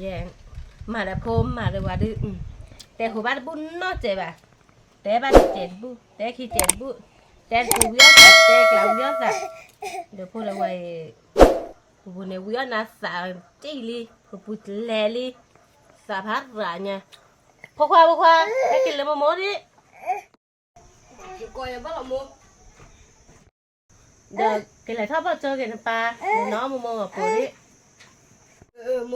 แยงมาแล้วพมมาเลยว่าดื้อแต่หัวบ้านบุญนอเจ็บอ่ะแต่บ้านเจ็บบุแต่ขี้เจ็บบุแต่กูเยอะแต่กล่าวเยอะสักเดี๋ยวพูดเลยว่าบุญเนี่ยวิญญาณสาวจีลีพูดแลลีสาพัดร้านเนี่ยพวกว่าให้กินเลยโมดิก่อยบ้าหรอโมเดี๋ยวกินอะไรถ้าพอเจอกินปลาเดี๋ยวน้องโมกับปุ๋ยโม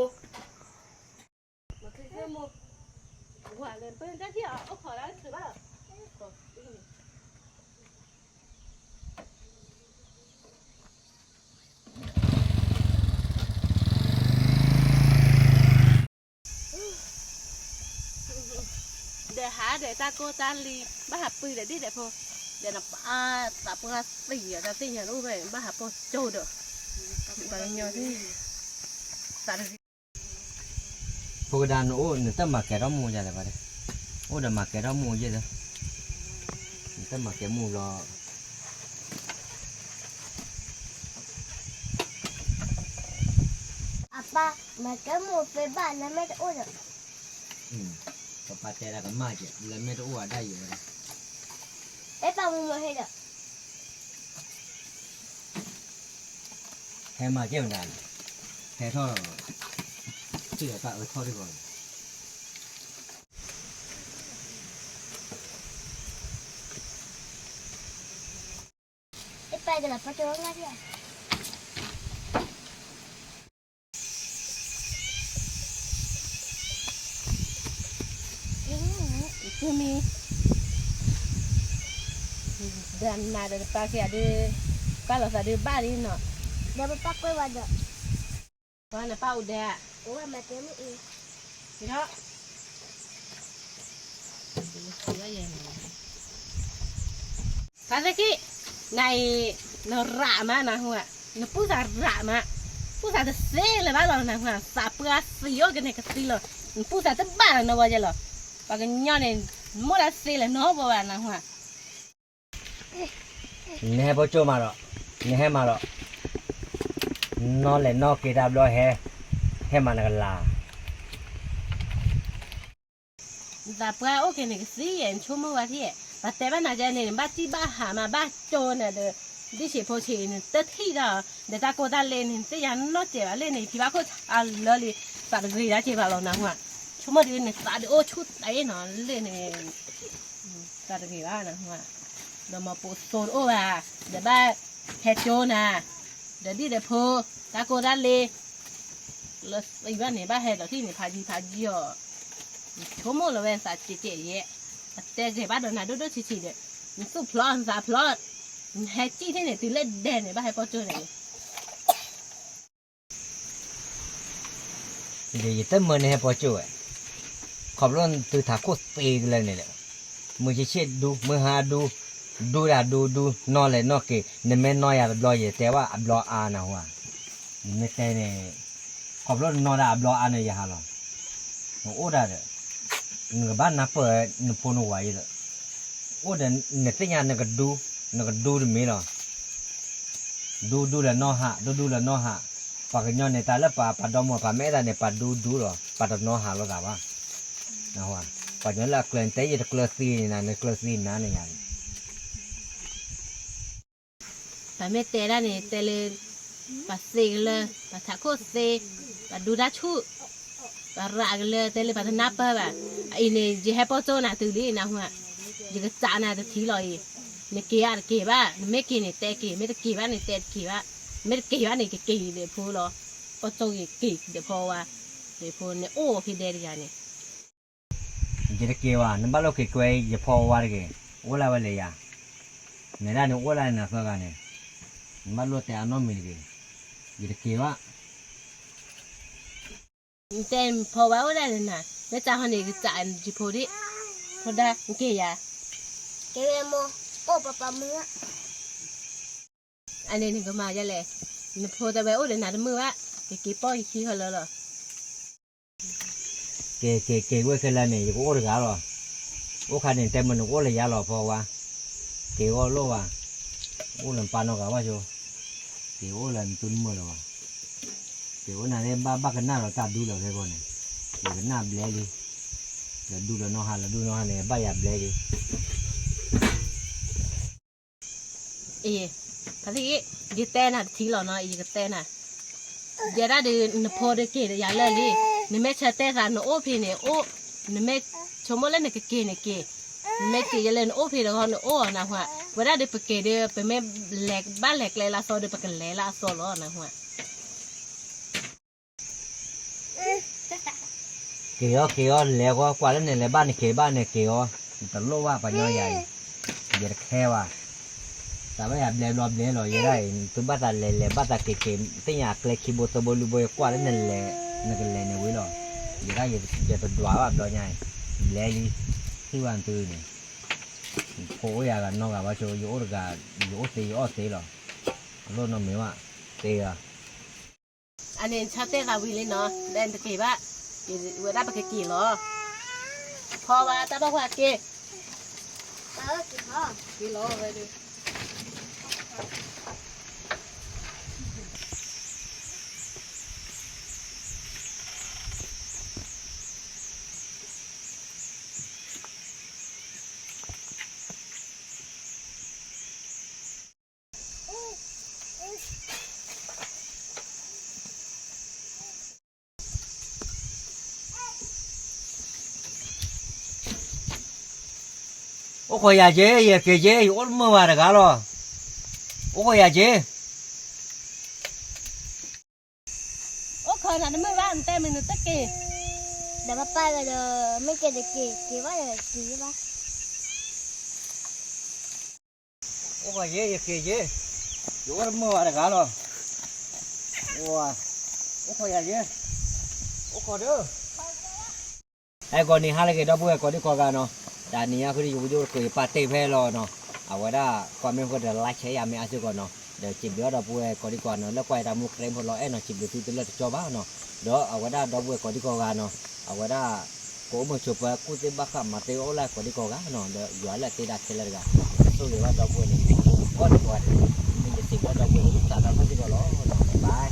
มาคือโมว่าเลยเพื่อนที่เอาขอแล้วถือว่าเดี๋ยวหาเดี๋ยวตาโกตาลีบ้าหับปืนเดี๋ยวดิเดี๋ยวพอเดี๋ยวนับตาปลาสี่ตาสี่อย่างรู้ไหมบ้าหับพอโจดอ่ะบางอย่างที่สารพวกด้านโอ้เนี่ยตั้งมาแก่เรามูจะอะไรบ้างโอ้เดี๋ยวมาแก่เรามูเยอะเลยตั้งมาแก่มูรอApa, macam mau pebak nama tak ada. ก็ปัจจัยละกันมากจ้ะแล้วไม่รู้ว่าได้อยู่เลย Apa mau ada? แค่มาเกี่ยวนานแค่ท่อที่เหลือก็เอาท่อดีกว่า Apa ada lah pakai orang lagi. Itu mi dan ada pakai ada kalau ada bari no Dah berpakai wadah. mana pak udah Oh, macam ni. tidak Kata ki nai norak mana hua pusat rak ma pusat sel lah lo na hua sapua sio ke ne kesilo pusat tebal na waje lo pakai nyone mula sel no bawa na hua เนี่ยพอโจมาหรอเนี่ยมาหรอ นอเลยนอเกดับรอแฮมันกันลา sapua oke ne kesien cuma watiแต่บ้านอาจารย์เนี่ยบ้านที่บ้านหามาบ้านโจนเด้อดิฉันพอเชื่อเนี่ยแต่ที่เราเดี๋ยวตาโกตาเล่นแต่ยังนอกจากเล่นเนี่ยพี่บ้าเขาเอาเลยฝากกรีดาเจ็บเราหนักว่ะชั่วโมงเดียวเนี่ยตาเดี๋ยวโอ้ชุดไอ้หนอนเล่นเนี่ยตาตะกี้ว่าหนักว่ะเดี๋ยวมาปูโซนโอ้ว่ะเดี๋ยวบ้านแฮโจนะเดี๋ยวดิเดี๋ยวพอตาโกตาเล่นแล้วไอ้บ้านเนี่ยบ้านแฮเราที่เนี่ยพาจีอ่ะชั่วโมงละเว้นสาจิเจเย่แต่เจ็บบ้านโดนน่ะดูชิเด้มันสู้พลอนซาพลอนแฮจี้ที่เนี่ยตีเล่นแดนเนี่ยบ้าให้พอเจอเนี่ย เดี๋ยวแต่เมื่อเนี่ยพอโจขอบร้อนตื่นถาโคตรตีเลยเนี่ยมือจะเช็ดดูมือหาดูนอนเลยนอกเกเนี่ยแม่น้อยอะบลอยแต่ว่าบลออานะหัวไม่แต่เนี่ยขอบร้อนนอนอะบลออาเนี่ยอย่าหาหรอกโอ้ได้เลยเงือบ้านนับเปิดนึกพนไว้เลยโอ้เดี๋ยวเนี่ยแต่งานนึกดูดิมีหรอดูแล้วนอหะดูแล้วนอหะปากย้อนในตาแล้วปาดอมปาแม่ตาเนี่ยปาดูหรอปาดนอหะแล้วกันวะนะหัวปาย้อนละเกลือแต่ยังเกลือซีนี่นะเกลือซีนั่นเนี่ย แต่ไม่เตะได้เนี่ยเตะเลยปัสเซเลยปัสถาโคเซปัสดูด้าชูปัสรากเลยเตะเลยปัสนับเปล่าไอ้เนี่ยจะให้พ่อโจน่ะตื่นดีนะหัวจะก็จ่าน่ะจะทีลอยเนี่ยเกี่ยบ้าไม่เกี่ยเนี่ยเตะเกี่ยไม่ได้เกี่ยบ้าเนี่ยเตะเกี่ยบ้าไม่ได้เกี่ยบ้าเนี่ยเกี่ยเดี๋ยวพูดหรอพ่อโจเกี่ยเดี๋ยวพอว่าเดี๋ยวพูดเนี่ยโอ้พี่เดรียเนี่ยจะเกี่ยวนั่นบ้านเราเกี่ยวจะพอว่าอะไรกันโอ้ละวันเลยอ่ะเนี่ยได้เนี่ยโอ้ละเนี่ยสักกันเนี่ยบ้านเราแต่อันนั้นมีเลยจะเกี่ยวแต่พอว่าได้เลยนะแล้วจ่าคนนี้ก็จ่าจีโพดิพอได้เกี่ย Kira oh papa mua. อันนี้ถึงก็มาจะเลยนี่พอแต่แบบโอ้เดี๋ยวหนาจะมือวะเกี่ยป้อยขี้เขาเลยหรอเกี่ยวไว้แค่ละเนี่ยจะโอ้หรือกันหรอโอ้คันเนี่ยแต่มันโอ้เลยยาหรอพอว่าเกี่ยวโลว่าโอ้หลังปานออกว่าโจเกี่ยวหลังตุนมือหรอเกี่ยวนั่นเนี่ยบ้ากันหน้าเราตัดดูเราใช่ป่ะเนี่ย cái nạp lẽ đi là đu là nó hà này bay áp lẽ đi အေးဒါစီဒီတဲနာတီလောနော်အေးကတဲနာရရဒီနဖော်ရကေရလဲလေနမဲချက်တဲစာနိုအိုဖေနေအိုနမဲချုံမလဲနေကေနေကေနမဲကေရလဲနိုအိုဖေတော့နိုအိုနာဟွာဝရဒီပကေဒီပမဲလက်ဘာလက်လဲလာစောဒီပကလဲလာစောလောနာဟွာ kêu lẽ qua lên này là ban này kêu tao lô qua phải nhoi vậy giờ khe qua ta bây giờ lẹ rồi vậy đây tôi bắt ta lẹ bắt ta kề tới nhà kề khi bộ tôi bôi bôi qua lên này lẹ cái lẹ này quý rồi giờ đây giờ tôi đoán vào rồi nhai lẹ đi khi hoàn từ này cổ ya nó cả bao nhiêu dỗ được cả dỗ tì rồi luôn nó miếng ạ tì à อันนี้ชาเต้ลาวิเลยเนาะเดินตะเกียบะเวลาปะเกกี่เหรอพอว่าตาบอกว่าเก กี่พ่อ กี่โลไปดู ô coi ya chế kề chế ổn mưa mà được cả lo ô coi ya chế โอ้คนน่ะไม่ว่าอันเต้มันตะเกีย เดี๋ยวป้าก็จะไม่เกิดกี่ว่าจะกี่ว่า ô coi chế kề chế ổn mưa mà được cả lo wow ô coi ya chế ô coi đó ai còn đi hai cái đó bữa còn đi coi nó đàn này cứ đi vô cười party về lo nó à vậy đó quan mình có thể like chế à mình ăn còn nó để chìm đó bữa còn đi còn nóแล้วquay ra một cái một lọ nó chìm được từ từ cho bác nó đó à vậy đó bữa còn đi coi nó à vậy đó cố mà chụp cú tê bác mà tê ô lại còn đi coi nó để gọi là tê đặt tê là cái tôi nghĩ là bữa này có đi coi mìnhจะchìm đó bữa chúng ta đã phải đi coi nó bye